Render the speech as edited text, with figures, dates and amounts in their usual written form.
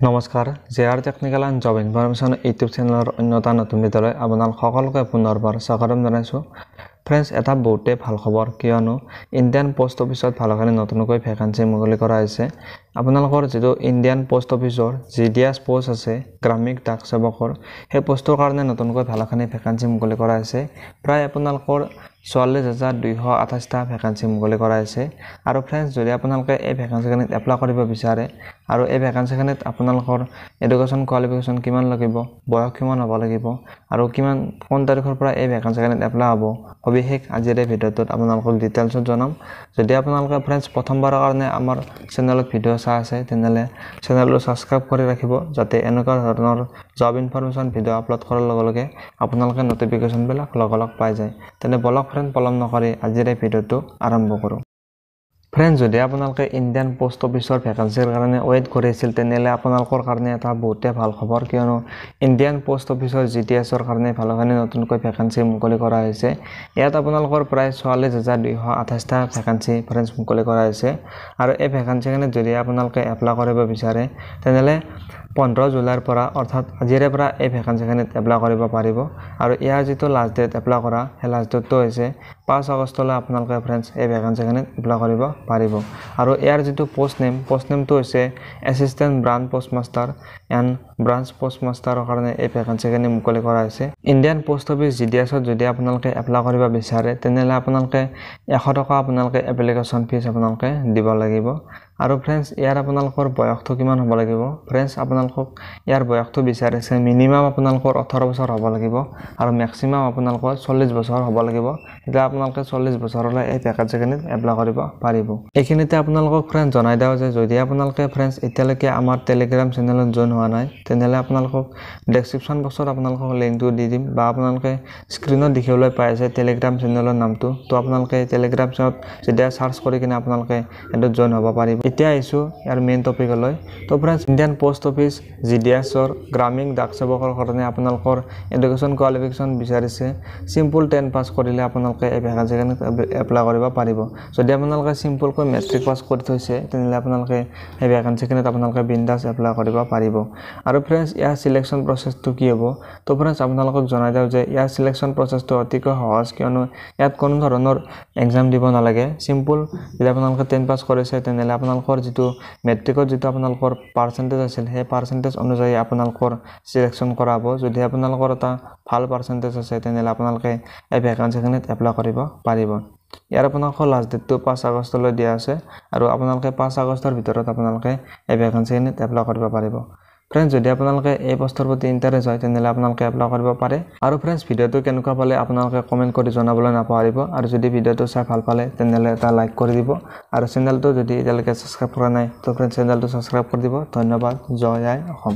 নমস্কাৰ JR technical and job information YouTube চেনেলৰ অন্যতা নতুন ভিডিঅ'লৈ আপোনালোক সকলোকে পুনৰবাৰ স্বাগতম জনাইছোঁ। ফ্ৰেণ্ডছ, এটা বহুতেই ভাল খবৰ, কিয়নো ইণ্ডিয়ান পোষ্ট অফিচত ভালখিনি নতুনকৈ ভেকেঞ্চি মুকলি কৰা হৈছে। আপোনালোকৰ যিটো ইণ্ডিয়ান পোষ্ট অফিচৰ GDS পোষ্ট আছে, গ্ৰামীণ ডাক সেৱকৰ, সেই পোষ্টৰ কাৰণে নতুনকৈ ভালখিনি ভেকেঞ্চি মুকলি কৰা হৈছে। প্ৰায় আপোনালোকৰ 44,228টা ভেকেঞ্চি মুকলি কৰা হৈছে। আৰু ফ্ৰেণ্ডছ, যদি আপোনালোকে এই ভেকেঞ্চিখিনিত এপ্লাই কৰিব বিচাৰে আৰু এই ভেকেঞ্চিখিনিত আপোনালোকৰ এডুকেশ্যন কোৱালিফিকেশ্যন কিমান লাগিব, বয়স কিমান হ'ব লাগিব আৰু কোন তাৰিখৰ পৰা এই ভেকেঞ্চিখিনিত এপ্লাই হ'ব, সবিশেষ আজিৰ এই ভিডিঅ'টোত আপোনালোকক ডিটেইলছত জনাম। যদি আপোনালোকে ফ্ৰেণ্ডছ প্ৰথমবাৰৰ কাৰণে আমাৰ চেনেলত ভিডিঅ' চাই আছে, তেনেহ'লে চেনেলটো ছাবস্ক্ৰাইব কৰি ৰাখিব, যাতে এনেকুৱা ধৰণৰ জব ইনফৰমেশ্যন ভিডিঅ' আপলোড কৰাৰ লগে লগে আপোনালোকে নটিফিকেশ্যনবিলাক লগ পাই যায়। তেনে বলক ফ্ৰেণ্ড, পলম নকৰি আজিৰ এই ভিডিঅ'টো আৰম্ভ কৰোঁ। ফ্ৰেণ্ডছ, যদি আপোনালোকে ইণ্ডিয়ান পোষ্ট অফিচৰ ভেকেঞ্চিৰ কাৰণে ৱেইট কৰি আছিল, তেনেহ'লে আপোনালোকৰ কাৰণে এটা বহুতেই ভাল খবৰ, কিয়নো ইণ্ডিয়ান পোষ্ট অফিচৰ GDSৰ কাৰণে ভালখিনি নতুনকৈ ভেকেঞ্চি মুকলি কৰা হৈছে। ইয়াত আপোনালোকৰ প্ৰায় 44,228টা ভেকেঞ্চি ফ্ৰেণ্ডছ মুকলি কৰা হৈছে। আৰু এই ভেকেঞ্চিখিনিত যদি আপোনালোকে এপ্লাই কৰিব বিচাৰে, তেনেহ'লে 15 জুলাইৰ পৰা অৰ্থাৎ আজিৰে পৰা এই ভেকেঞ্চিখিনিত এপ্লাই কৰিব পাৰিব। আৰু ইয়াৰ যিটো লাষ্ট ডেট এপ্লাই কৰা, সেই লাষ্ট ডেটটো হৈছে 5 আগষ্টলৈ আপোনালোকে ফ্ৰেণ্ডছ এই ভেকেঞ্চিখিনিত এপ্লাই কৰিব পাৰিব। আৰু ইয়াৰ যিটো পোষ্ট নেমটো হৈছে assistant branch postmaster and branch পোষ্টমাষ্টাৰৰ কাৰণে এই ভেকেঞ্চিখিনি মুকলি কৰা হৈছে। ইণ্ডিয়ান পোষ্ট অফিচ GDSত যদি আপোনালোকে এপ্লাই কৰিব বিচাৰে, তেনেহ'লে আপোনালোকে 100 টকা আপোনালোকে এপ্লিকেশ্যন ফিজ আপোনালোকে দিব লাগিব। আৰু ফ্ৰেণ্ডছ, ইয়াৰ আপোনালোকৰ বয়সটো কিমান হ'ব লাগিব? ফ্ৰেণ্ডছ, আপোনালোকক ইয়াৰ বয়সটো বিচাৰিছে মিনিমাম আপোনালোকৰ 18 বছৰ হ'ব লাগিব আৰু মেক্সিমাম আপোনালোকৰ 40 বছৰ হ'ব লাগিব। তেতিয়া আপোনালোকে 40 বছৰলৈ এই ভেকেঞ্চিখিনিত এপ্লাই কৰিব পাৰিব। এইখিনিতে আপোনালোকক ফ্ৰেণ্ডছ জনাই দিওঁ যে যদি আপোনালোকে ফ্ৰেণ্ডছ এতিয়ালৈকে আমাৰ টেলিগ্ৰাম চেনেলত জইন হোৱা নাই, তেনেহ'লে আপোনালোকক ডেছক্ৰিপশ্যন বক্সত আপোনালোকক লিংকটো দি দিম, বা আপোনালোকে স্ক্ৰীণত দেখিবলৈ পাই আছে টেলিগ্ৰাম চেনেলৰ নামটো। তো আপোনালোকে টেলিগ্ৰাম চেনেলত যেতিয়া ছাৰ্চ কৰি কিনে আপোনালোকে এইটোত জইন হ'ব পাৰিব। এতিয়া আহিছোঁ ইয়াৰ মেইন টপিকলৈ। তো ফ্ৰেণ্ডছ, ইণ্ডিয়ান পোষ্ট অফিচ GDSৰ গ্ৰামীণ ডাক সেৱকৰ কাৰণে আপোনালোকৰ এডুকেশ্যন কোৱালিফিকেশ্যন বিচাৰিছে। চিম্পল 10 পাছ কৰিলে আপোনালোকে এই ভেকেঞ্চিখিনিত এপ্লাই কৰিব পাৰিব। যদি আপোনালোকে চিম্পলকৈ মেট্ৰিক পাছ কৰি থৈছে, তেনেহ'লে আপোনালোকে এই ভেকেঞ্চিখিনিত আপোনালোকে বিন্দাছ এপ্লাই কৰিব পাৰিব। আৰু ফ্ৰেণ্ডছ, ইয়াৰ চিলেকশ্যন প্ৰচেছটো কি হ'ব? তো ফ্ৰেণ্ডছ, আপোনালোকক জনাই দিওঁ যে ইয়াৰ চিলেকশ্যন প্ৰচেছটো অতিকৈ সহজ, কিয়নো ইয়াত কোনো ধৰণৰ এক্সাম দিব নালাগে। চিম্পল, যদি আপোনালোকে 10 পাছ কৰিছে, তেনেহ'লে আপোনালোকৰ যিটো মেট্ৰিকত যিটো আপোনালোকৰ পাৰ্চেণ্টেজ আছিল, সেই পাৰ্চেণ্টেজ অনুযায়ী আপোনালোকৰ চিলেকশ্যন কৰা হ'ব। যদি আপোনালোকৰ এটা ভাল পাৰ্চেণ্টেজ আছে, তেনেহ'লে আপোনালোকে এই ভেকেঞ্চিখিনিত এপ্লাই কৰিব পাৰিব। ইয়াৰ আপোনালোকৰ লাষ্ট ডেটটো 5 আগষ্টলৈ দিয়া আছে, আৰু আপোনালোকে 5 আগষ্টৰ ভিতৰত আপোনালোকে এই ভেকেঞ্চিখিনিত এপ্লাই কৰিব পাৰিব। ফ্ৰেণ্ডছ, যদি আপোনালোকে এই পোষ্টৰ প্ৰতি ইণ্টাৰেষ্ট হয়, তেনেহ'লে আপোনালোকে এপ্লাই কৰিব পাৰে। আৰু ফ্ৰেণ্ডছ, ভিডিঅ'টো কেনেকুৱা পালে আপোনালোকে কমেণ্ট কৰি জনাবলৈ নাপাহৰিব। আৰু যদি ভিডিঅ'টো চাই ভাল পালে, তেনেহ'লে এটা লাইক কৰি দিব। আৰু চেনেলটো যদি এতিয়ালৈকে ছাবস্ক্ৰাইব কৰা নাই, তো ফ্ৰেণ্ডছ চেনেলটো ছাবস্ক্ৰাইব কৰি দিব। ধন্যবাদ। জয় আই অসম।